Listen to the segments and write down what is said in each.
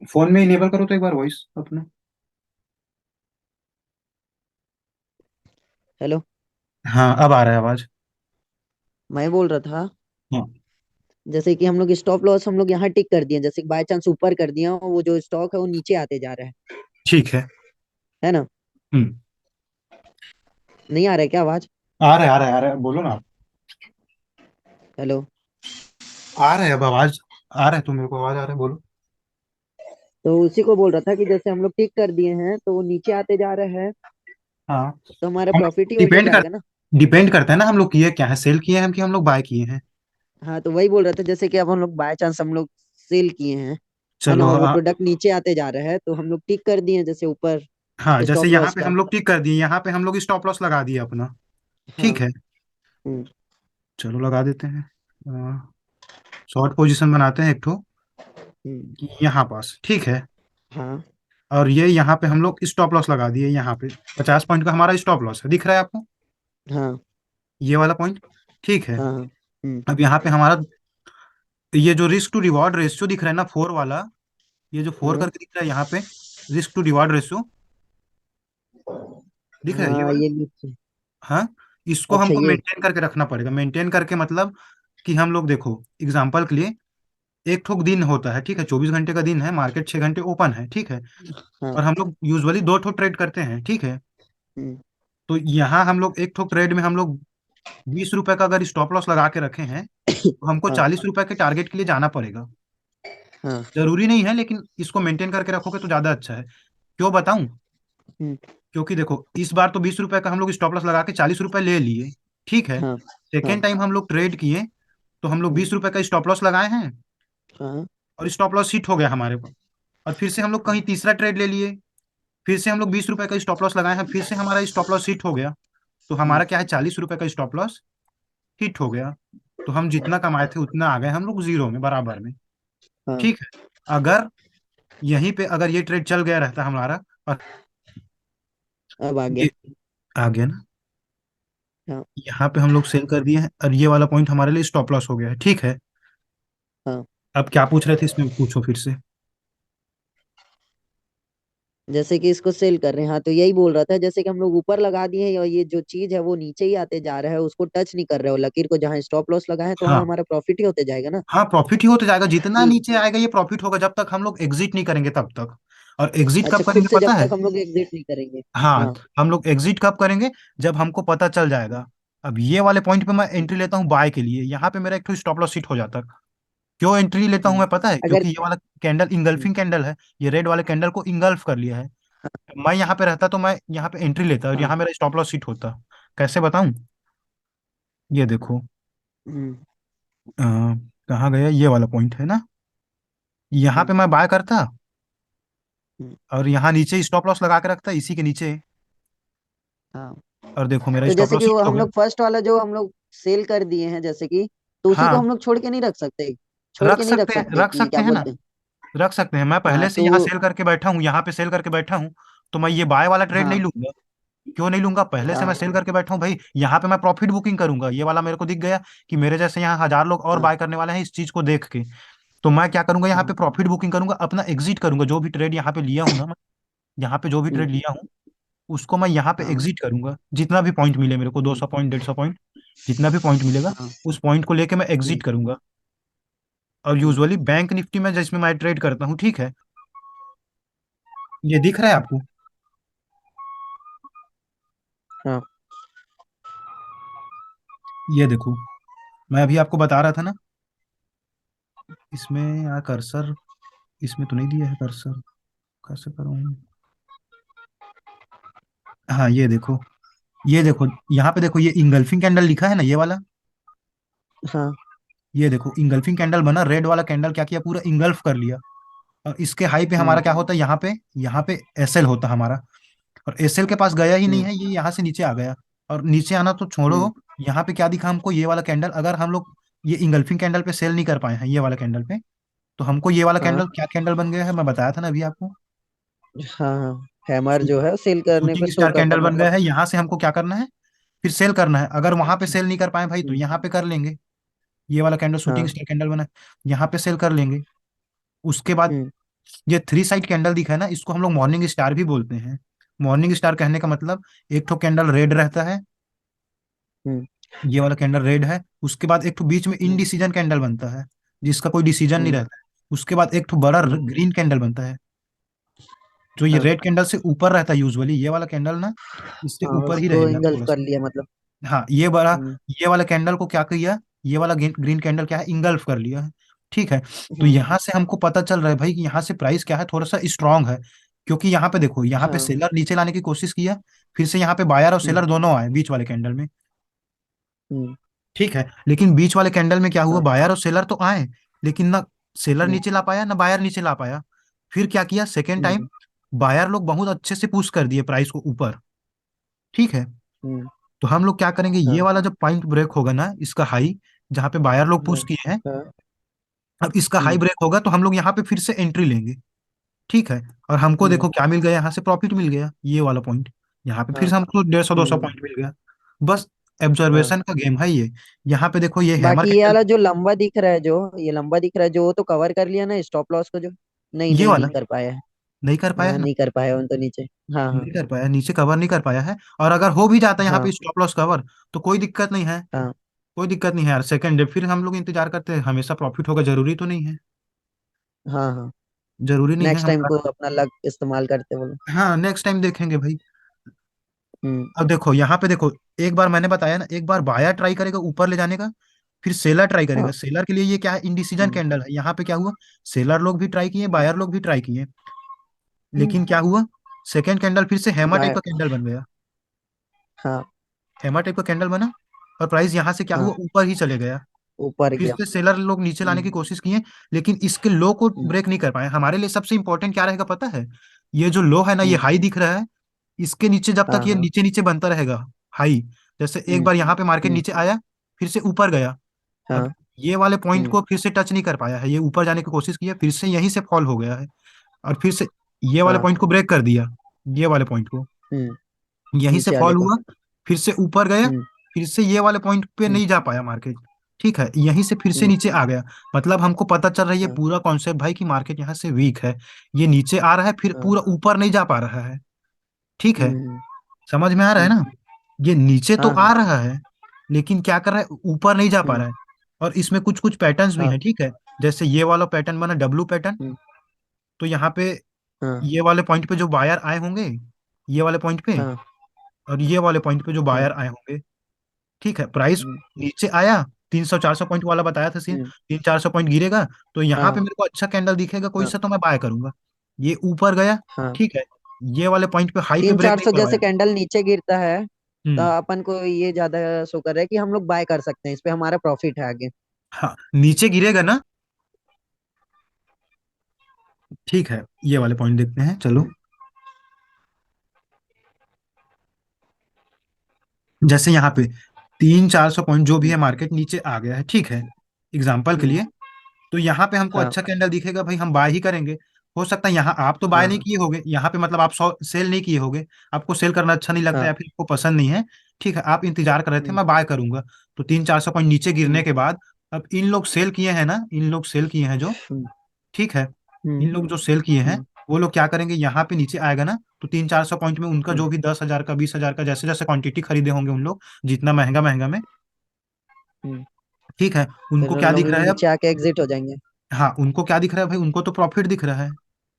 Phone में enable करो तो एक बार वॉइस अपना। हेलो। हाँ, अब आ रहा है आवाज। मैं बोल रहा था, हाँ। जैसे कि हम लोग स्टॉप लॉस हम लोग यहाँ टिक कर दिए, जैसे कि बाय चांस ऊपर कर दिया और वो जो स्टॉक है वो नीचे आते जा रहा ठीक है। है ना? हम्म। नहीं आ रहा है क्या आवाज? आ रहा है, आ रहा है, आ रहा है, बोलो ना आप। हेलो। आ रहा है अब आवाज। आ रहा है, तो मेरे को आवाज आ रहा है, बोलो। तो उसी को बोल रहा था कि जैसे हम लोग टिक कर दिए हैं तो वो नीचे आते जा रहा है, हाँ। तो हमारा हम प्रॉफिट ही होते डिपेंड कर जाएगा ना। डिपेंड करता है ना, हम लोग किए क्या है, सेल किए हैं हम कि हम लोग बाय किए हैं। हाँ, तो वही बोल रहा था, जैसे कि अब हम लोग बाय चांस हम लोग सेल किए हैं, है ना, चलो। और वो प्रोडक्ट नीचे आते जा रहा है तो हम लोग टिक कर दिए हैं जैसे ऊपर हाँ, जैसे स्टॉप यहाँ लॉस पे का। हम लोग टिक कर दिए, यहाँ पे हम लोग स्टॉप लॉस लगा दिए अपना। ठीक हाँ। है। हम्म। चलो लगा देते हैं। शॉर्ट पोजीशन बनाते हैं एक ठो। हम्म। यहाँ पास ठीक है। हाँ। और ये यहाँ पे हम लोग स्टॉप लॉस लगा दिए, यहाँ पे 50 पॉइंट का हमारा स्टॉप लॉस है, दिख रहा है आपको? हाँ। ये वाला पॉइंट। ठीक है। हाँ। हाँ। अब यहाँ पे हमारा ये जो रिस्क टू रिवॉर्ड रेशियो दिख रहा है ना, फोर वाला, ये जो फोर हाँ। करके दिख रहा है यहाँ पे, रिस्क टू रिवॉर्ड रेशियो दिख रहा है ये हाँ, वाला। ये नीचे। हाँ। इसको अच्छा, हमको ये। मेंटेन करके रखना पड़ेगा, मेंटेन करके मतलब कि हम लोग देखो एग्जांपल के लिए, एक ठोक दिन होता है, ठीक है, 24 घंटे का दिन है, मार्केट 6 घंटे ओपन है, ठीक है। हाँ। और हम लोग यूजुअली दो ठोक ट्रेड करते हैं, ठीक है। हम्म। तो यहाँ हम लोग एक ठोक ट्रेड में हम लोग 20 रुपए का अगर स्टॉप लॉस लगा के रखे हैं, तो हमको हाँ। 40 रुपए के टारगेट के लिए जाना पड़ेगा। हाँ। जरूरी नहीं है, लेकिन इसको मेंटेन करके रखोगे तो ज्यादा अच्छा है। क्यों बताऊं? हम्म। क्योंकि देखो इस बार तो 20 रुपए का हम लोग स्टॉप लॉस लगा के 40 रुपए ले लिए, ठीक है। हाँ। हाँ। सेकेंड टाइम हम लोग ट्रेड किए, तो हम लोग हम्म। 20 रुपए का स्टॉप लॉस लगाए हैं, हाँ। और स्टॉप लॉस हिट हो गया हमारे पास। और फिर से हम लोग कहीं तीसरा ट्रेड ले लिए, फिर से हम लोग 20 रुपए का स्टॉप लॉस लगाए हैं, फिर से हमारा स्टॉप लॉस हिट हो गया। तो हम्म। हमारा क्या है, 40 रुपए का स्टॉप लॉस हिट हो गया। तो हम जितना कमाए थे उतना आ गए हम लोग जीरो में, बराबर में। हाँ। ठीक है। अगर यहीं पे अगर ये ट्रेड चल गया रहता हमारा, और अब आ गया। ये आ गया ना, हाँ। यहाँ पे हम लोग सेल कर दिए हैं, और ये वाला पॉइंट हमारे लिए स्टॉप लॉस हो गया है, ठीक है। हाँ, अब क्या पूछ रहे थे, इसमें पूछो फिर से। जैसे कि इसको सेल कर रहे हैं, हाँ, तो यही बोल रहा था, जैसे कि हम लोग ऊपर लगा दिए हैं और ये जो चीज है वो नीचे ही आते जा रहा है, उसको टच नहीं कर रहे हो लकीर को, जहाँ स्टॉप लॉस लगा है तो वहाँ हाँ। हमारा प्रॉफिट ही होते जाएगा ना। हाँ, प्रॉफिट ही होता जाएगा, जितना कि नीचे आएगा ये प्रॉफिट होगा, जब तक हम लोग एग्जिट नहीं करेंगे तब तक। और एग्जिट अच्छा, कब खुद करेंगे से पता जब है? तक हम लोग एग्जिट नहीं करेंगे। हाँ। हाँ। हम लोग एग्जिट कब करेंगे? जब हमको पता चल जाएगा। अब ये वाले पॉइंट पे मैं एंट्री लेता हूँ बाय के लिए, यहाँ पे मेरा एक तो स्टॉप लॉस हिट हो जाता है। क्यों एंट्री लेता हूँ हम्म। मैं पता है? अगर। क्योंकि ये वाला कैंडल हम्म। इंगल्फिंग कैंडल है, ये रेड वाले कैंडल को इंगल्फ कर लिया है। मैं यहाँ पे रहता तो मैं यहाँ पे एंट्री लेता और हाँ। यहाँ मेरा स्टॉप लॉस हिट होता। कैसे बताऊं? ये देखो। हम्म। अ, कहाँ गया ये वाला पॉइंट है ना, यहाँ हम्म। पे मैं बाय करता, हम्म। और यहाँ नीचे स्टॉप लॉस लगा के रखता इसी के नीचे। हाँ, और देखो मेरा तो स्टॉप जैसे लॉस कि वो हिट हो हम गया। लोग फर्स्ट वाला जो हम लोग सेल कर दिए हैं, जैसे कि, तो उसी को हाँ, हम लोग छोड़ के नहीं रख सकते? छोड़ के नहीं रख सकते रख कि सकते क्या हैं ना, बोलते हैं? रख सकते हैं। मैं हाँ, पहले से तो। यहाँ सेल करके बैठा हूँ, यहाँ पे सेल करके बैठा हूँ, तो मैं ये बाय वाला ट्रेड नहीं हाँ। लूंगा। क्यों नहीं लूंगा? पहले से मैं हाँ। सेल करके बैठा हूँ भाई, यहाँ पे मैं प्रॉफिट बुकिंग करूंगा, ये वाला मेरे को दिख गया कि मेरे जैसे यहाँ 1000 लोग और हाँ। बाय करने वाले हैं इस चीज को देख के। तो मैं क्या करूंगा, यहाँ पे हाँ। प्रॉफिट बुकिंग करूंगा, अपना एग्जिट करूंगा, जो भी ट्रेड यहाँ पे लिया हूँ ना मैं, यहाँ पे जो भी ट्रेड हम्म। लिया हूँ उसको मैं यहाँ पे हाँ। एग्जिट करूंगा, जितना भी पॉइंट मिले मेरे को, दो हम्म। सौ पॉइंट 150 पॉइंट, जितना भी पॉइंट मिलेगा हाँ। उस पॉइंट को लेके मैं हम्म। एग्जिट करूंगा। और हम्म। यूजुअली बैंक निफ्टी में जिसमें मैं ट्रेड करता हूँ, ठीक है, ये दिख रहा है आपको? हाँ। ये देखो, मैं अभी आपको बता रहा था ना, इसमें यार कर्सर, इसमें तो नहीं दिया है कर्सर, कैसे करूँ? हाँ, ये देखो, ये देखो, यहाँ पे देखो, ये इंगल्फिंग कैंडल लिखा है ना, ये वाला। हाँ। ये देखो इंगल्फिंग कैंडल बना, रेड वाला कैंडल क्या किया, पूरा इंगल्फ कर लिया। और इसके हाई पे हमारा हम्म। क्या होता है, यहाँ पे एसएल होता हमारा। और एसएल के पास गया ही नहीं हम्म। है, ये यहाँ से नीचे आ गया। और नीचे आना तो हम्म। छोड़ो, यहाँ पे क्या दिखा हमको, ये वाला कैंडल, अगर हम लोग ये इंगल्फिंग कैंडल पे सेल नहीं कर पाए हैं, ये वाला कैंडल पे, तो हमको ये वाला हाँ। कैंडल क्या कैंडल बन गया है, मैं बताया था ना अभी आपको। हाँ। हाँ, हैमर जो है सेल करने पे शूटिंग शो स्टार करता कैंडल है, बन गया मतलब। है, यहाँ से हमको क्या करना है, फिर सेल करना है। अगर वहां पे सेल नहीं कर पाए भाई, तो हम्म। यहाँ पे कर लेंगे। ये वाला कैंडल शूटिंग हाँ। स्टार कैंडल बना है, यहाँ पे सेल कर लेंगे। उसके बाद हम्म। ये थ्री साइड कैंडल दिखा है ना, इसको हम लोग मॉर्निंग स्टार भी बोलते हैं। मॉर्निंग स्टार कहने का मतलब, एक तो कैंडल रेड रहता है, हम्म। ये वाला कैंडल रेड है, उसके बाद एक तो बीच में हम्म। इनडिसीजन कैंडल बनता है, जिसका कोई डिसीजन नहीं हम्म। रहता है। उसके बाद एक तो बड़ा हम्म। ग्रीन कैंडल बनता है, जो ये हाँ। रेड कैंडल से ऊपर रहता है यूजुअली, ये वाला कैंडल ना इससे हाँ, ऊपर ही उसको रहेगा इंगल्फ थोड़ा कर सा। लिया मतलब। हाँ, ये बड़ा, हम्म। ये वाला कैंडल को क्या किया, ये वाला ग्रीन कैंडल क्या है, इंगल्फ कर लिया है। ठीक है। तो हम्म। यहाँ से हमको पता चल रहा है भाई कि यहाँ से प्राइस क्या है, थोड़ा सा स्ट्रांग है। क्योंकि यहाँ पे देखो, यहाँ पे हाँ। सेलर नीचे लाने की कोशिश किया, फिर से यहाँ पे बायर और हम्म। सेलर दोनों आए बीच वाले कैंडल में। हम्म। ठीक है। लेकिन बीच वाले कैंडल में क्या हुआ, हाँ। बायर और सेलर तो आए, लेकिन ना सेलर हम्म। नीचे ला पाया ना बायर नीचे ला पाया। फिर क्या किया सेकेंड टाइम, हम्म। बायर लोग बहुत अच्छे से पुश कर दिए प्राइस को ऊपर। ठीक है। हम्म। तो हम लोग क्या करेंगे, ये हाँ। वाला जब पॉइंट ब्रेक होगा ना इसका हाई, जहाँ पे बायर लोग हाँ। पुश किए हैं, हाँ। अब इसका हाई हम्म। ब्रेक होगा तो हम लोग यहाँ पे फिर से एंट्री लेंगे। ठीक है। और हमको हम्म। देखो क्या मिल गया, यहाँ से प्रॉफिट मिल गया, ये वाला पॉइंट। यहाँ पे फिर हाँ। से हमको 150 200 हम्म। पॉइंट मिल गया। बस हाँ। ऑब्जर्वेशन का गेम है ये। यहाँ पे देखो ये हैमर बाकी ये कैंडल, वाला जो लंबा दिख रहा है, जो ये लंबा दिख रहा है, जो वो तो कवर कर लिया ना स्टॉप लॉस को जो। नहीं ये नहीं, वाला नहीं कर पाया है। नहीं कर पाया है हाँ, ना, नहीं कर पाया उन तो नीचे। हाँ हाँ। नहीं कर पाया, नीचे कवर नहीं कर पाया है। और अगर हो भी जाता है यहाँ पे हाँ। स्टॉप लॉस कवर, तो कोई दिक्कत नहीं है। हाँ। कोई दिक्कत नहीं है यार, सेकंड डे फिर हम लोग इंतजार करते हैं, हमेशा प्रॉफिट होगा जरूरी तो नहीं है। हाँ। हाँ। जरूरी नहीं है नेक्स्ट हम टाइम को अपना लक इस्तेमाल करते बोलो। हाँ नेक्स्ट टाइम देखेंगे भाई। हम्म। अब देखो यहाँ पे देखो, एक बार मैंने बताया ना, एक बार बायर ट्राई करेगा ऊपर ले जाने का, फिर सेलर ट्राई करेगा। हाँ। सेलर के लिए ये क्या है, इंडिसीजन हम्म। कैंडल है। यहाँ पे क्या हुआ, सेलर लोग भी ट्राई किए, बायर लोग भी ट्राई किए, हम्म। लेकिन क्या हुआ, सेकेंड कैंडल फिर से हैमर टाइप बाय। का कैंडल बन गया। हाँ। हैमर टाइप का कैंडल बना, और प्राइस यहाँ से क्या हाँ। हुआ, ऊपर ही चले गया। ऊपर फिर गया। से सेलर लोग नीचे लाने की हम्म। कोशिश किए, लेकिन इसके लो को हम्म। ब्रेक नहीं कर पाए। हमारे लिए सबसे इंपॉर्टेंट क्या रहेगा पता है, ये जो लो है ना, ये हम्म। हाई दिख रहा है, इसके नीचे जब तक हाँ। ये हाँ। नीचे नीचे बनता रहेगा हाई, जैसे एक हम्म। बार यहाँ पे मार्केट हम्म। नीचे आया, फिर से ऊपर गया, हाँ। अब ये वाले पॉइंट हम्म। को फिर से टच नहीं कर पाया है, ये ऊपर जाने की कोशिश की है, फिर से यहीं से फॉल हो गया है, और फिर से ये वाले हाँ। पॉइंट को ब्रेक कर दिया, ये वाले पॉइंट को, हम्म। यहीं से नीचे वाले फॉल को। हुआ, फिर से ऊपर गया, हम्म। फिर से ये वाले पॉइंट पे हम्म। नहीं जा पाया मार्केट। ठीक है, यहीं से फिर से हम्म। नीचे आ गया। मतलब हमको पता चल रहा है ये हाँ। पूरा कॉन्सेप्ट भाई कि मार्केट यहाँ से वीक है, ये नीचे आ रहा है फिर हाँ। पूरा ऊपर नहीं जा पा रहा है। ठीक है, हम्म। समझ में आ रहा है हम्म। ना, ये नीचे तो हाँ। आ हाँ। रहा है, लेकिन क्या कर रहा है, ऊपर नहीं जा पा हम्म। रहा है। और इसमें कुछ कुछ पैटर्न्स भी हाँ। हैं। ठीक है, जैसे ये वाला पैटर्न बना डब्लू पैटर्न, हम्म। तो यहाँ पे हाँ। ये वाले पॉइंट पे जो बायर आए होंगे, ये वाले पॉइंट पे, हाँ। और ये वाले पॉइंट पे जो हाँ। बायर आए होंगे। ठीक है, प्राइस हम्म। नीचे आया, 300 400 पॉइंट वाला बताया था सीन, हम्म। 300 400 पॉइंट गिरेगा, तो यहाँ पे हाँ। मेरे को अच्छा कैंडल दिखेगा कोई हाँ। सा, तो मैं बाय करूंगा। ये ऊपर गया। हाँ। ठीक है, ये वाले पॉइंट पे हाई पे तीन ब्रेक चार नहीं सौ जैसे करवाया। कैंडल नीचे गिरता है, तो हम्म। अपन को ये ज्यादा शो कर रहा है कि हम लोग बाय कर सकते हैं, इस पे हमारा प्रॉफिट है आगे। हाँ, नीचे गिरेगा ना। ठीक है, ये वाले पॉइंट देखते हैं चलो। हम्म। जैसे यहाँ पे 300 400 पॉइंट जो भी हम्म। है मार्केट नीचे आ गया है। ठीक है, एग्जाम्पल के हम्म। लिए, तो यहाँ पे हमको हाँ। अच्छा कैंडल दिखेगा भाई, हम बाय ही करेंगे। हो सकता है यहाँ आप तो बाय हाँ। नहीं हाँ। किए होगे, यहाँ पे मतलब आप सेल नहीं किए होगे, आपको सेल करना अच्छा नहीं लगता हाँ। या फिर आपको पसंद नहीं है। ठीक है, आप इंतजार कर रहे थे हम्म। मैं बाय करूंगा, तो 300 400 पॉइंट नीचे गिरने हम्म। के बाद, अब इन लोग सेल किए हैं ना, इन लोग सेल किए हैं जो, हम्म। ठीक है, हम्म। इन लोग जो सेल किए हैं, हम्म। वो लोग क्या करेंगे, यहाँ पे नीचे आएगा ना, तो 300 400 पॉइंट में उनका हम्म। जो भी 10,000 का 20,000 का जैसे जैसे क्वांटिटी खरीदे होंगे उन लोग, जितना महंगा महंगा में, हम्म। ठीक है, उनको फिर उन क्या लोग दिख रहा है अब, नीचे आके एग्जिट हो जाएंगे। हाँ उनको क्या दिख रहा है भाई, उनको तो प्रॉफिट दिख रहा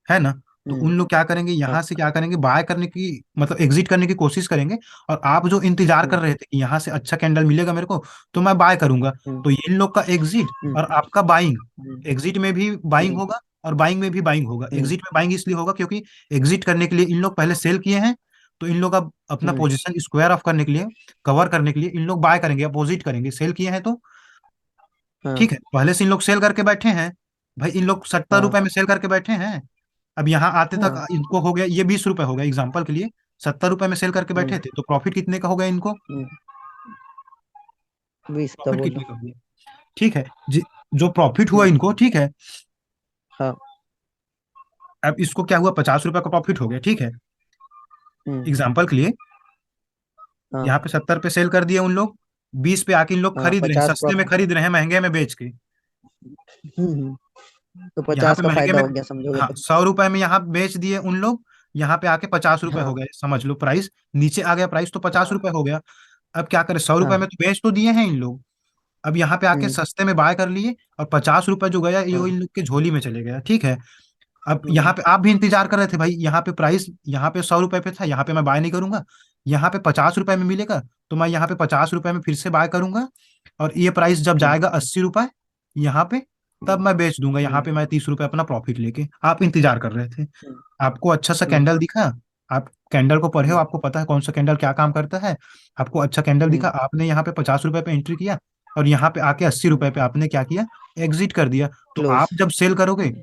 है ना। तो हम्म। उन लोग क्या करेंगे, हाँ। यहाँ से क्या करेंगे, बाय करने की मतलब एग्जिट करने की कोशिश करेंगे। और आप जो इंतजार कर हम्म। रहे थे कि यहाँ से अच्छा कैंडल मिलेगा मेरे को, तो मैं बाय करूंगा, हम्म। तो इन लोग का एग्जिट हम्म। और आपका बाइंग, हम्म। एग्जिट में भी बाइंग हम्म। होगा और बाइंग में भी बाइंग होगा। हम्म। एग्जिट में बाइंग इसलिए होगा क्योंकि एग्जिट करने के लिए इन लोग पहले सेल किए हैं, तो इन लोग अब अपना हम्म। पोजीशन स्क्वायर ऑफ करने के लिए, कवर करने के लिए इन लोग बाय करेंगे, अपोजिट करेंगे, सेल किए हैं तो। हाँ। ठीक है, पहले से इन लोग सेल करके बैठे हैं, भाई इन लोग 70 रुपए हाँ। में सेल करके बैठे हैं। अब यहाँ आते हाँ। तक इनको हो गया ये 20 रुपए हो गया एग्जाम्पल के लिए, 70 रुपए में सेल करके हम्म। बैठे थे, तो प्रॉफिट कितने का हो गया इनको, हम्म। 20 का प्रॉफिट बोलो। कितने का हो गया। ठीक है, जो प्रॉफिट हुआ हम्म। इनको, ठीक है, हाँ। अब इसको क्या हुआ, 50 रुपए का प्रॉफिट हो गया। ठीक है, हम्म। एग्जाम्पल के लिए, हाँ। यहाँ पे 70 पे सेल कर दिए उन लोग, 20 पे आके इन लोग हाँ, खरीद रहे हैं, 50 सस्ते में प्रॉफिट। खरीद रहे हैं महंगे में बेच के। हम्म। तो यहाँ 50 पे का महंगे फायदा में, हो गया समझोगे हाँ तो। 100 रुपए में यहाँ बेच दिए उन लोग, यहाँ पे आके 50 रुपए हो हाँ गए, समझ लो प्राइस नीचे आ गया, प्राइस तो पचास हाँ रुपए हो गया। अब क्या करें, 100 रुपए में हाँ। तो बेच तो दिए हैं इन लोग, अब यहाँ पे आके हम्म। सस्ते में बाय कर लिए, और 50 रुपए जो गया ये हाँ। इन लोग के झोली में चले गया, ठीक है। अब यहाँ हम्म। पे आप भी इंतजार कर रहे थे भाई, यहाँ पे प्राइस यहाँ पे 100 रुपए पे था, यहाँ पे मैं बाय नहीं करूंगा, यहाँ पे 50 रुपए में मिलेगा, तो मैं यहाँ पे 50 रुपए में फिर से बाय करूंगा, और ये प्राइस जब हम्म। जाएगा 80 रुपए यहाँ पे, तब मैं बेच दूंगा, यहाँ हम्म। पे मैं 30 रुपए अपना प्रॉफिट लेके। आप इंतजार कर रहे थे, हम्म। आपको अच्छा सा हम्म। कैंडल दिखा, आप कैंडल को पढ़े हो, हम्म। आपको पता है कौन सा कैंडल क्या काम करता है, आपको अच्छा कैंडल दिखा, हम्म। आपने यहाँ पे 50 रुपए पे एंट्री किया, और यहाँ पे आके अस्सी हम्म। रुपए पे आपने क्या किया, एग्जिट कर दिया। तो क्लोज। आप जब सेल करोगे, हम्म।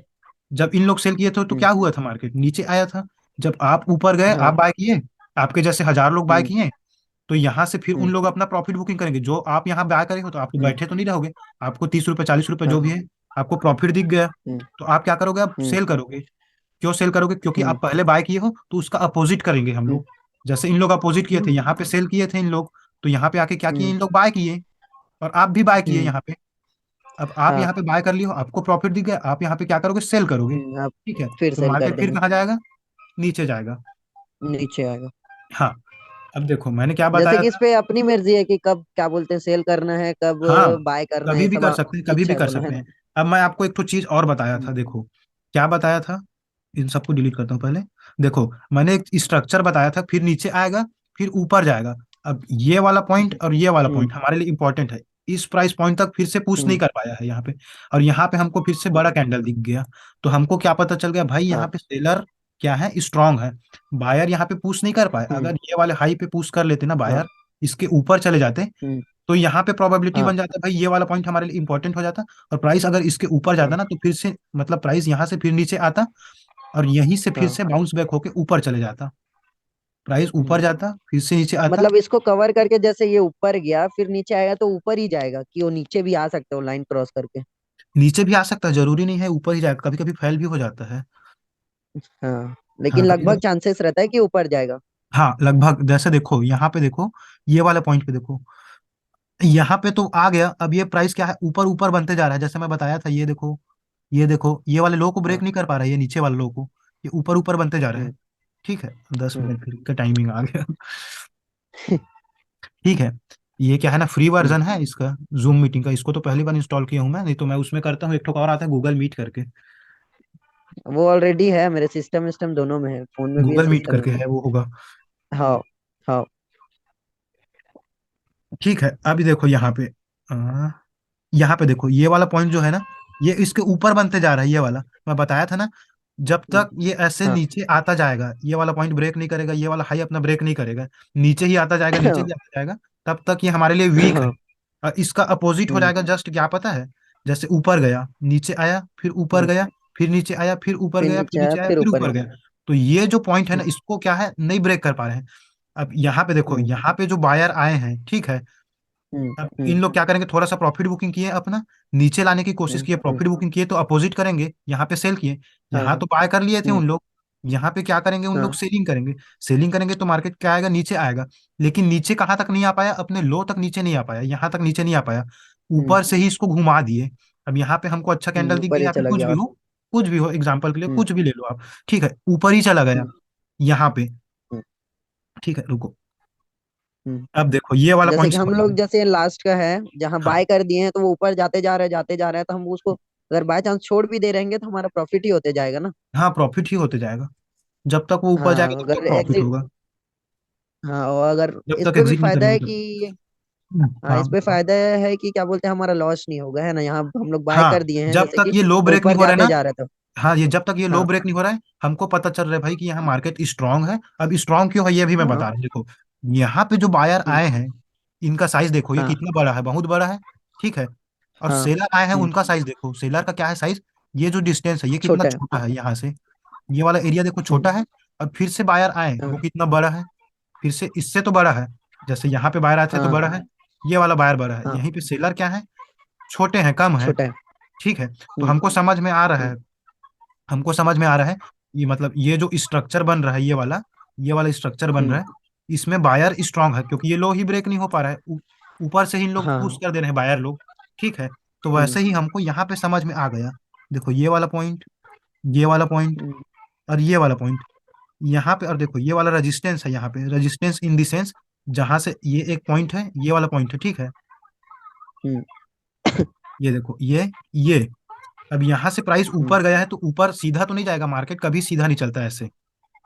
जब इन लोग सेल किए थे तो हम्म। क्या हुआ था, मार्केट नीचे आया था, जब आप ऊपर गए आप हाँ। बाय किए, आपके जैसे 1000 लोग बाय हम्म। किए, तो यहाँ से फिर उन हम्म। लोग अपना प्रॉफिट बुकिंग करेंगे, जो आप यहाँ बाय करे हो, तो आप तो हम्म। बैठे तो नहीं रहोगे, आपको 30 रुपए 40 रुपए जो हाँ। भी है, आपको प्रॉफिट दिख गया, हम्म। तो आप क्या करोगे, आप हम्म। सेल करोगे। क्यों सेल करोगे, क्योंकि हम्म। आप पहले बाय किए हो, तो उसका अपोजिट करेंगे हम हम्म। लोग। जैसे इन लोग अपोजिट किए थे, हम्म। यहाँ पे सेल किए थे इन लोग, तो यहाँ पे आके क्या किए, हम्म। इन लोग बाय किए, और आप भी बाय किए हम्म। यहाँ पे। अब आप हाँ। यहाँ पे बाय कर लिए हो, आपको प्रॉफिट दिख गया, आप यहाँ पे क्या करोगे, सेल करोगे, आप ठीक है। फिर तो सेल कर मार्केट फिर देंगे। कहाँ जाएगा, नीचे जाएगा। नीचे आएगा। हाँ। अब देखो मैंने क्या जैसे बताया कि इस था। पे अपनी मर्जी है कि कब क्या बोलते हैं सेल करना है, कब हाँ, बाय करना है, कभी ये भी सब कर सकते हैं, कभी भी इच्छा है कर बोला है सकते ना। हैं। अब मैं आपको एक तो चीज और बताया था, हम्म। देखो क्या बताया था, इन सबको डिलीट करता हूँ पहले। देखो मैंने एक स्ट्रक्चर बताया था, फिर नीचे आएगा, फिर ऊपर जाएगा। अब ये वाला पॉइंट और ये वाला हम्म। पॉइंट हमारे लिए इंपॉर्टेंट है, इस प्राइस पॉइंट तक फिर से पुश नहीं हम्म। कर पाया है यहाँ पे, और यहाँ पे हमको फिर से बड़ा कैंडल दिख गया। तो हमको क्या पता चल गया भाई, यहाँ हाँ। पे सेलर क्या है, स्ट्रांग है। बायर यहाँ पे पुश नहीं कर पाए, हम्म। अगर ये वाले हाई पे पुश कर लेते ना हाँ। बायर, इसके ऊपर चले जाते, हम्म। तो यहाँ पे प्रोबेबिलिटी हाँ। बन जाता है भाई, ये वाला पॉइंट हमारे लिए इंपॉर्टेंट हो जाता, और प्राइस अगर इसके ऊपर जाता हाँ। ना, तो फिर से मतलब प्राइस यहाँ से फिर नीचे आता, और यहीं से फिर हाँ। से बाउंस बैक होके ऊपर चले जाता, प्राइस ऊपर हम्म। जाता फिर से नीचे आता। मतलब इसको कवर करके जैसे ये ऊपर गया फिर नीचे आएगा तो ऊपर ही जाएगा, कि वो नीचे भी आ सकते हो लाइन क्रॉस करके। नीचे भी आ सकता है, जरूरी नहीं है ऊपर ही जाएगा, कभी कभी फेल भी हो जाता है। हाँ हाँ लेकिन कभी लगभग कभी। चांसेस रहता है कि ऊपर जाएगा। हाँ लगभग, जैसे देखो यहाँ पे देखो, ये वाला पॉइंट पे देखो, यहाँ पे तो आ गया, अब ये प्राइस क्या है, ऊपर ऊपर बनते जा रहा है, जैसे मैं बताया था, ये देखो, ये देखो, ये वाले लो को ब्रेक हाँ। नहीं कर पा रहा है, ये नीचे वाले लो को, ये ऊपर ऊपर बनते जा रहे हैं, हम्म। ठीक है। दस हम्म। मिनट फिर का टाइमिंग आ गया। ठीक है। ये क्या है ना, फ्री हम्म। वर्जन है इसका, जूम मीटिंग का, इसको तो पहली बार इंस्टॉल किया हूँ मैं, नहीं तो मैं उसमें करता हूँ, एक ठो और आता है गूगल मीट करके, वो ऑलरेडी है मेरे सिस्टम सिस्टम दोनों में है, फोन में भी है गूगल मीट सिस्टम में करके भी है वो होगा। है। हाँ। हाँ। ठीक है, अभी देखो यहाँ पे, आ, यहाँ पे देखो, ये वाला पॉइंट जो है ना, ये इसके ऊपर बनते जा रहा है, ये वाला मैं बताया था ना, जब हम्म। तक ये ऐसे हाँ। नीचे आता जाएगा, ये वाला पॉइंट ब्रेक नहीं करेगा, ये वाला हाई अपना ब्रेक नहीं करेगा, नीचे ही आता जाएगा, नीचे ही आता जाएगा, तब तक ये हमारे लिए वीक है। हाँ। और इसका अपोजिट हो हम्म। जाएगा, जस्ट क्या पता है, जैसे ऊपर गया नीचे आया, फिर ऊपर हम्म। गया, फिर नीचे आया, फिर ऊपर फिर गया, फिर नीचे आया नीचे आया, फिर फिर ऊपर ऊपर गया। गया। तो ये जो पॉइंट है ना, हम्म। इसको क्या है, नहीं ब्रेक कर पा रहे हैं। अब यहाँ पे देखो, हम्म। यहाँ पे जो बायर आए हैं, ठीक है, हम्म। अब हम्म। इन लोग क्या करेंगे, थोड़ा सा प्रॉफिट बुकिंग किए अपना, नीचे लाने की कोशिश हम्म। किए, हम्म। प्रॉफिट बुकिंग किए, तो अपोजिट करेंगे, यहाँ पे सेल किए, हाँ। यहाँ तो बाय कर लिए थे हम्म। उन लोग, यहाँ पे क्या करेंगे उन लोग, हाँ। सेलिंग करेंगे। सेलिंग करेंगे तो मार्केट क्या आएगा, नीचे आएगा, लेकिन नीचे कहाँ तक नहीं आ पाया, अपने लो तक नीचे नहीं आ पाया, यहाँ तक नीचे नहीं आ पाया, हम्म। ऊपर से ही इसको घुमा दिए। अब यहाँ पे हमको अच्छा कैंडल दिख ऊपर गया, ही या फिर चला कुछ गया भी और। हो, कुछ भी हो, एग्जाम्पल के लिए हम्म। कुछ भी ले लो आप, ठीक है, ऊपर ही चला गया हम्म। यहाँ पे, हम्म। ठीक है, रुको। हम्म। अब देखो ये वाला जैसे पॉइंट कि हम समझ लोग लो। जैसे लास्ट का है जहाँ हाँ बाय कर दिए हैं तो वो ऊपर जाते जा रहे हैं, तो हम उसको अगर बाय चांस छोड़ भी दे रहेंगे तो हमारा प्रॉफिट ही होते जाएगा ना। हाँ प्रॉफिट ही होते जाएगा, जब तक वो ऊपर हाँ जाएगा तब तक अगर प्रॉफिट एग्जिट। होगा, हाँ और अगर जब इस तक पे भी एग्जिट नहीं फायदा करेंगे है तब। कि, हाँ हाँ इस पे बताओ। फायदा है कि क्या बोलते हैं हमारा लॉस नहीं होगा है ना, यहाँ हम लोग बाय हाँ कर दिए हैं जब जैसे तक कि ये लो तो ब्रेक नहीं ऊपर हो रहा है जाते ना, जा रहे थे। हाँ ये जब तक ये लो हाँ। ब्रेक नहीं हो रहा है, हमको पता चल रहा है भाई कि यहाँ मार्केट स्ट्रांग है। अब स्ट्रांग क्यों है ये भी मैं हाँ। बता रहा हूँ, देखो यहाँ पे जो बायर हम्म। आए हैं, इनका साइज देखो, ये हाँ। कितना बड़ा है, बहुत बड़ा है, ठीक है। और हाँ। सेलर आए हैं, हम्म। उनका साइज देखो, सेलर का क्या है साइज, ये जो डिस्टेंस है ये कितना छोटा है। छोटा है यहाँ से, ये वाला एरिया देखो हम्म। छोटा है। और फिर से बायर आए, वो हाँ। कितना बड़ा है, फिर से इससे तो बड़ा है, जैसे यहाँ पे बायर आए थे तो हाँ। बड़ा है, ये वाला बायर बड़ा है, हाँ। यहीं पे सेलर क्या है, छोटे हैं, कम है, छोटा है। ठीक है। तो हम्म। हमको समझ में आ रहा हम्म। है, हमको समझ में आ रहा है, ये मतलब ये जो स्ट्रक्चर बन रहा है, ये वाला स्ट्रक्चर बन रहा हम्म। है, इसमें बायर स्ट्रांग है, क्योंकि ये लो ही ब्रेक नहीं हो पा रहा है, ऊपर से ही इन लोग पुश हाँ। कर दे रहे हैं बायर लोग, ठीक है। तो हम्म। वैसे ही हमको यहाँ पे समझ में आ गया, देखो ये वाला पॉइंट, ये वाला पॉइंट, हम्म। और ये वाला पॉइंट यहाँ पे, और देखो ये वाला रेजिस्टेंस है यहाँ पे, रेजिस्टेंस इन द सेंस जहां से ये एक पॉइंट है, ये वाला पॉइंट है, ठीक है। हम्म। ये देखो ये अब यहाँ से प्राइस हम्म। ऊपर गया है तो ऊपर सीधा तो नहीं जाएगा, मार्केट कभी सीधा नहीं चलता ऐसे,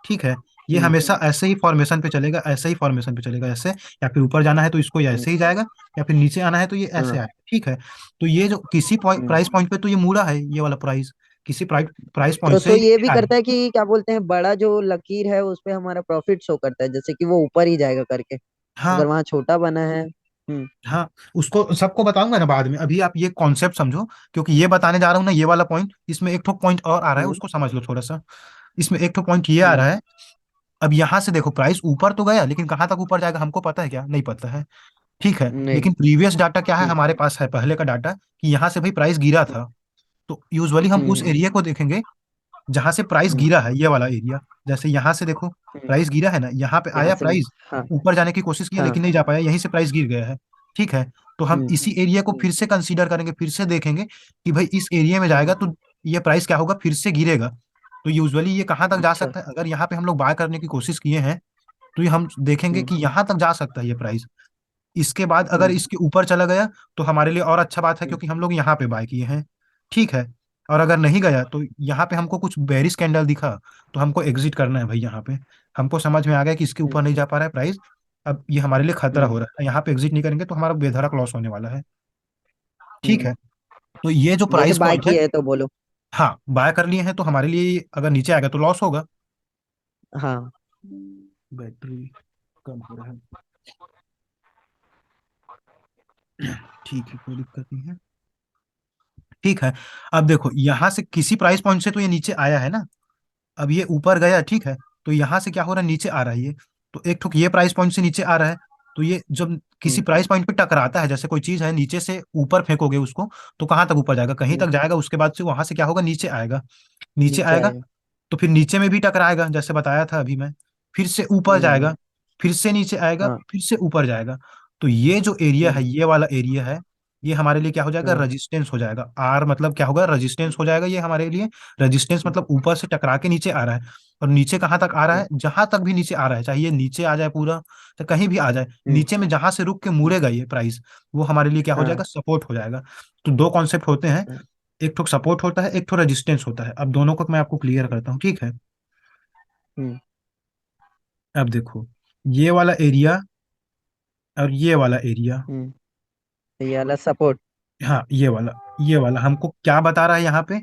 ठीक है। ये हम्म। हमेशा ऐसे ही फॉर्मेशन पे चलेगा, ऐसे ही फॉर्मेशन पे चलेगा ऐसे, या फिर ऊपर जाना है तो इसको ये हम्म। ऐसे ही जाएगा, या फिर नीचे आना है तो ये ऐसे हाँ। आएगा, ठीक है। तो ये जो किसी हम्म। प्राइस पॉइंट पे तो ये मुड़ा है, ये वाला प्राइस किसी प्राइस प्राइस पॉइंट तो से ये नीचे भी आया। करता है कि क्या बोलते हैं, बड़ा जो लकीर है उस पे हमारा प्रॉफिट शो करता है, जैसे कि वो ऊपर ही जाएगा करके, हाँ अगर वहां छोटा बना है। हम्म। हाँ, उसको सबको बताऊंगा ना बाद में, अभी आप ये कॉन्सेप्ट समझो, क्योंकि ये बताने जा रहा हूँ ना, ये वाला पॉइंट, इसमें एक ठो पॉइंट और आ रहा है, हम्म। उसको समझ लो थोड़ा सा। इसमें एक ठो पॉइंट ये आ हम्म। रहा है। अब यहाँ से देखो प्राइस ऊपर तो गया, लेकिन कहाँ तक ऊपर जाएगा हमको पता है क्या? नहीं पता है, ठीक है। नहीं। लेकिन प्रीवियस डाटा क्या है हम्म। हमारे पास, है पहले का डाटा, कि यहाँ से भाई प्राइस गिरा था। तो यूजुअली हम उस हम्म। एरिया को देखेंगे जहां से प्राइस हम्म। गिरा है, ये वाला एरिया। जैसे यहाँ से देखो हम्म। प्राइस गिरा है ना, यहाँ पे यहाँ आया से नहीं। प्राइस, हाँ। ऊपर जाने की कोशिश किया हाँ। लेकिन नहीं जा पाया, यहीं से प्राइस गिर गया है, ठीक है। तो हम हम्म। इसी एरिया को फिर से कंसीडर करेंगे, फिर से देखेंगे कि भाई इस एरिया में जाएगा हम्म। तो ये प्राइस क्या होगा, फिर से गिरेगा। तो यूजुअली ये कहाँ तक जा अच्छा। सकता है, अगर यहाँ पे हम लोग बाय करने की कोशिश किए हैं तो ये हम देखेंगे हम्म। कि यहाँ तक जा सकता है ये प्राइस। इसके बाद अगर हम्म। इसके ऊपर चला गया तो हमारे लिए और अच्छा बात है, हम्म। क्योंकि हम लोग यहाँ पे बाय किए हैं, ठीक है। और अगर नहीं गया तो यहाँ पे हमको कुछ बेरिश कैंडल दिखा तो हमको एग्जिट करना है भाई यहाँ पे। हमको समझ में आ गया कि इसके हम्म। ऊपर नहीं जा पा रहा है प्राइस, अब ये हमारे लिए खतरा हम्म। हो रहा है, यहाँ पे एग्जिट नहीं करेंगे तो हमारा बेधड़क लॉस होने वाला है, ठीक हम्म। है। तो ये जो जैसे प्राइस बाय पॉइंट है, किया है तो बोलो। हाँ बाय कर लिए हैं तो हमारे लिए अगर नीचे आएगा तो लॉस होगा। हाँ। बैटरी कम हो रहा है, ठीक है कोई दिक्कत नहीं है, ठीक है। अब देखो यहाँ से किसी प्राइस पॉइंट से तो ये नीचे आया है ना, अब ये ऊपर गया, ठीक है। तो यहाँ से क्या हो रहा है, नीचे आ रहा है ये। तो एक ठोक ये प्राइस पॉइंट से नीचे आ रहा है, तो ये जब किसी हम्म। प्राइस पॉइंट पे टकराता है, जैसे कोई चीज है नीचे से ऊपर फेंकोगे उसको, तो कहाँ तक ऊपर जाएगा, कहीं हम्म। तक जाएगा, उसके बाद से वहां से क्या होगा, नीचे आएगा। नीचे नीचे आएगा आएगा। तो फिर नीचे में भी टकराएगा, जैसे बताया था अभी मैं, फिर से ऊपर हम्म। जाएगा, फिर से नीचे आएगा, हाँ। फिर से ऊपर जाएगा। तो ये जो एरिया है, हम्म। ये वाला एरिया है, ये हमारे लिए क्या हो जाएगा, हाँ। रजिस्टेंस हो जाएगा। आर मतलब क्या होगा, रजिस्टेंस हो जाएगा ये हमारे लिए। रजिस्टेंस हम्म। मतलब ऊपर से टकरा के नीचे आ रहा है, और नीचे कहाँ तक आ रहा हम्म। है, जहां तक भी नीचे आ रहा है, चाहे ये नीचे आ जाए पूरा, तो कहीं भी आ जाए, हम्म। नीचे में जहां से रुक के हम्म। मुड़ेगा ये प्राइस, वो हमारे लिए क्या हो हाँ। जाएगा, सपोर्ट हो जाएगा। तो दो कॉन्सेप्ट होते हैं, हाँ। एक तो सपोर्ट होता है, एक तो रेजिस्टेंस होता है। अब दोनों को मैं आपको क्लियर करता हूँ, ठीक है। हम्म। अब देखो ये वाला एरिया और ये वाला एरिया, हम्म। तो ये वाला सपोर्ट। हाँ ये वाला हमको क्या बता रहा है यहाँ पे,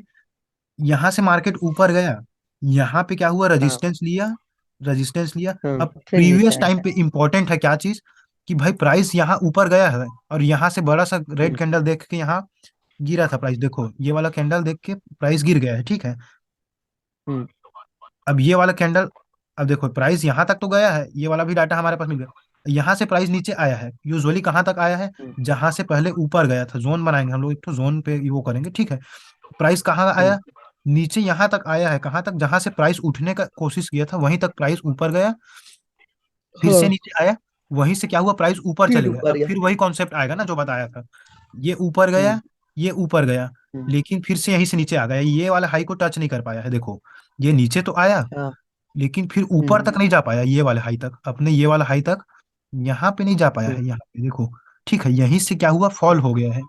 यहाँ से मार्केट ऊपर गया, यहाँ पे क्या हुआ, हाँ। रेजिस्टेंस लिया, रेजिस्टेंस लिया। हाँ, अब फिर नीचे प्रीवियस आया। टाइम पे इंपॉर्टेंट है क्या चीज, कि भाई प्राइस यहाँ ऊपर गया है और यहाँ से बड़ा सा रेड हम्म। कैंडल देख के यहाँ गिरा था प्राइस, देखो ये वाला कैंडल देख के प्राइस गिर गया है, ठीक है। हम्म। अब ये वाला कैंडल, अब देखो प्राइस यहाँ तक तो गया है, ये वाला भी डाटा हमारे पास मिल गया, यहाँ से प्राइस नीचे आया है, यूजुअली कहाँ तक आया है, हम्म। जहां से पहले ऊपर गया था। जोन बनाएंगे हम लोग, एक तो जोन पे वो करेंगे, ठीक है। प्राइस कहाँ हम्म। आया, नीचे यहाँ तक आया है, कहाँ तक, जहां से प्राइस उठने का कोशिश किया था वहीं तक प्राइस ऊपर गया, फिर से हाँ, नीचे आया, वहीं से क्या हुआ, प्राइस ऊपर फिर चले गया। ऊपर अब गया। फिर वही कॉन्सेप्ट आएगा ना जो बताया था, ये ऊपर हम्म। गया, ये ऊपर गया, हम्म। लेकिन फिर से यहीं से नीचे आ गया, ये वाला हाई को टच नहीं कर पाया है, देखो ये नीचे तो आया हाँ। लेकिन फिर ऊपर हम्म। तक नहीं जा पाया, ये वाले हाई तक, अपने ये वाला हाई तक यहाँ पे नहीं जा पाया हम्म। है, यहाँ पे देखो, ठीक है। यहीं से क्या हुआ, फॉल हो गया है,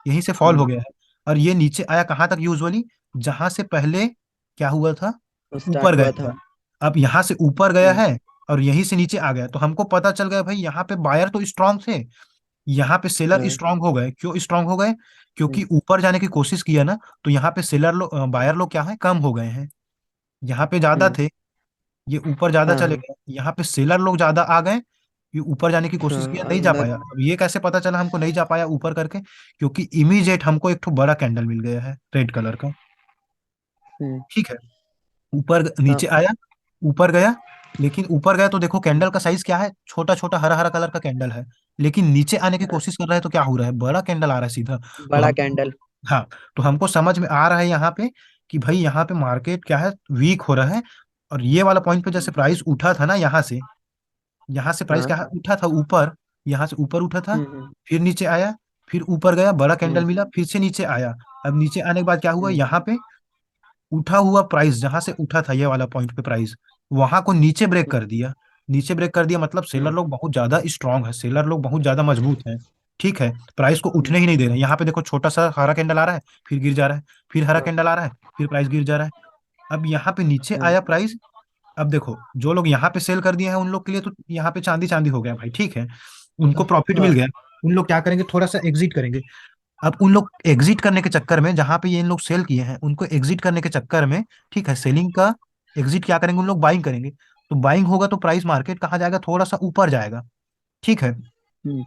यहीं से फॉल हो हम्म। गया है। और ये नीचे आया कहाँ तक, यूजुअली जहां से पहले क्या हुआ था, ऊपर स्टार्ट गया हुआ था। था। अब यहाँ से ऊपर गया हम्म। है और यहीं से नीचे आ गया, तो हमको पता चल गया भाई यहाँ पे बायर तो स्ट्रांग थे, यहाँ पे सेलर हाँ। स्ट्रांग हो गए। क्यों स्ट्रांग हो गए, हम्म। क्योंकि ऊपर जाने की कोशिश किया ना, तो यहाँ पे सेलर लोग, बायर लोग क्या है, कम हो गए हैं। यहाँ पे ज्यादा हम्म। थे, ये ऊपर ज्यादा हाँ। चले हाँ। गए, यहाँ पे सेलर लोग ज्यादा आ गए, ये ऊपर जाने की कोशिश किया, हाँ, नहीं जा अंदर। पाया। अब ये कैसे पता चला हमको नहीं जा पाया ऊपर करके, क्योंकि इमीडिएट हमको एक ठो बड़ा कैंडल मिल गया है रेड कलर का, हम्म। ठीक है। ऊपर हाँ। नीचे आया, ऊपर गया, लेकिन ऊपर गया तो देखो कैंडल का साइज क्या है, छोटा छोटा हरा हरा कलर का कैंडल है, लेकिन नीचे आने की हाँ, कोशिश कर रहा है तो क्या हो रहा है, बड़ा कैंडल आ रहा है सीधा। तो बड़ा हमको, कैंडल। हाँ, तो हमको समझ में आ रहा है यहाँ पे कि भाई यहाँ पे मार्केट क्या है, वीक हो रहा है। और ये वाला पॉइंट पे जैसे प्राइस उठा था ना, यहाँ से प्राइस हाँ। क्या है, उठा था ऊपर, यहाँ से ऊपर उठा था, हम्म। फिर नीचे आया, फिर ऊपर गया, बड़ा कैंडल हम्म। मिला, फिर से नीचे आया। अब नीचे आने के बाद क्या हुआ, हम्म। यहाँ पे उठा हुआ प्राइस जहां से उठा था ये वाला पॉइंट पे प्राइस, वहां को नीचे ब्रेक कर दिया। नीचे ब्रेक कर दिया मतलब सेलर हम्म। लोग बहुत ज्यादा स्ट्रांग है, सेलर लोग बहुत ज्यादा मजबूत है। ठीक है, प्राइस को उठने ही नहीं दे रहे हैं। यहाँ पे देखो छोटा सा हरा कैंडल आ रहा है, फिर गिर जा रहा है, फिर हरा हाँ। कैंडल आ रहा है, फिर प्राइस गिर जा रहा है। अब यहाँ पे नीचे हाँ। आया प्राइस। अब देखो जो लोग यहाँ पे सेल कर दिए हैं उन लोग के लिए तो यहाँ पे चांदी चांदी हो गया भाई, ठीक है, उनको प्रॉफिट मिल हाँ। गया। उन लोग क्या करेंगे, थोड़ा सा एग्जिट करेंगे। अब उन लोग एग्जिट करने के चक्कर में, जहां पे ये इन लोग सेल किए हैं उनको एग्जिट करने के चक्कर में, ठीक है, सेलिंग का एग्जिट क्या करेंगे, उन लोग बाइंग करेंगे। तो बाइंग होगा तो प्राइस मार्केट कहाँ जाएगा, थोड़ा सा ऊपर जाएगा। ठीक है, हम्म।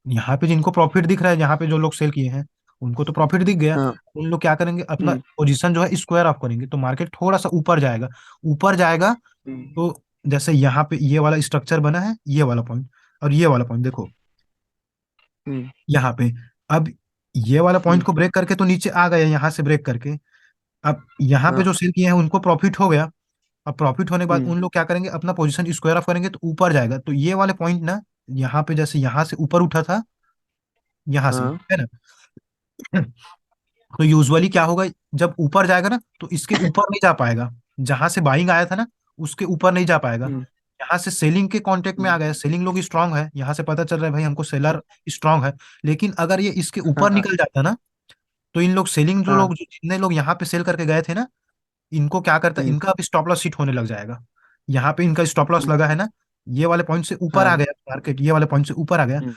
यहाँ पे जिनको प्रॉफिट दिख रहा है, यहाँ पे जो लोग सेल किए हैं उनको तो प्रॉफिट दिख गया। हाँ। उन लोग क्या करेंगे, अपना हम्म। पोजीशन जो है स्क्वायर ऑफ करेंगे, तो मार्केट थोड़ा सा ऊपर जाएगा। ऊपर जाएगा हम्म। तो जैसे यहाँ पे ये वाला स्ट्रक्चर बना है, ये वाला पॉइंट और ये वाला पॉइंट देखो हम्म। यहाँ पे। अब ये वाला पॉइंट हम्म। को ब्रेक करके तो नीचे आ गया, यहाँ से ब्रेक करके। अब यहाँ पे हाँ। जो सेल किए हैं उनको प्रॉफिट हो गया। अब प्रॉफिट होने के बाद हम्म। उन लोग क्या करेंगे, अपना पोजीशन स्क्वायर ऑफ करेंगे तो ऊपर जाएगा। तो ये वाले पॉइंट ना, यहाँ पे जैसे यहाँ से ऊपर उठा था, यहाँ से, हाँ। है ना, तो यूजुअली क्या होगा, जब ऊपर जाएगा ना तो इसके ऊपर नहीं जा पाएगा। जहां से बाइंग आया था ना उसके ऊपर नहीं जा पाएगा। हम्म। यहाँ से सेलिंग के कांटेक्ट में आ हम्म। गया, सेलिंग लोग स्ट्रांग है, यहाँ से पता चल रहा है भाई हमको हम्म। सेलर स्ट्रांग है। लेकिन अगर ये इसके ऊपर हाँ। निकल जाता ना, तो इन लोग सेलिंग जो हाँ। लोग, जो जितने लोग यहाँ पे सेल करके गए थे ना, इनको क्या करता है, हम्म। इनका भी स्टॉप लॉस हिट होने लग जाएगा। यहाँ पे इनका स्टॉप लॉस हम्म। लगा है ना, ये वाले पॉइंट से ऊपर आ हाँ। गया मार्केट, ये वाले पॉइंट से ऊपर आ गया। हम्म।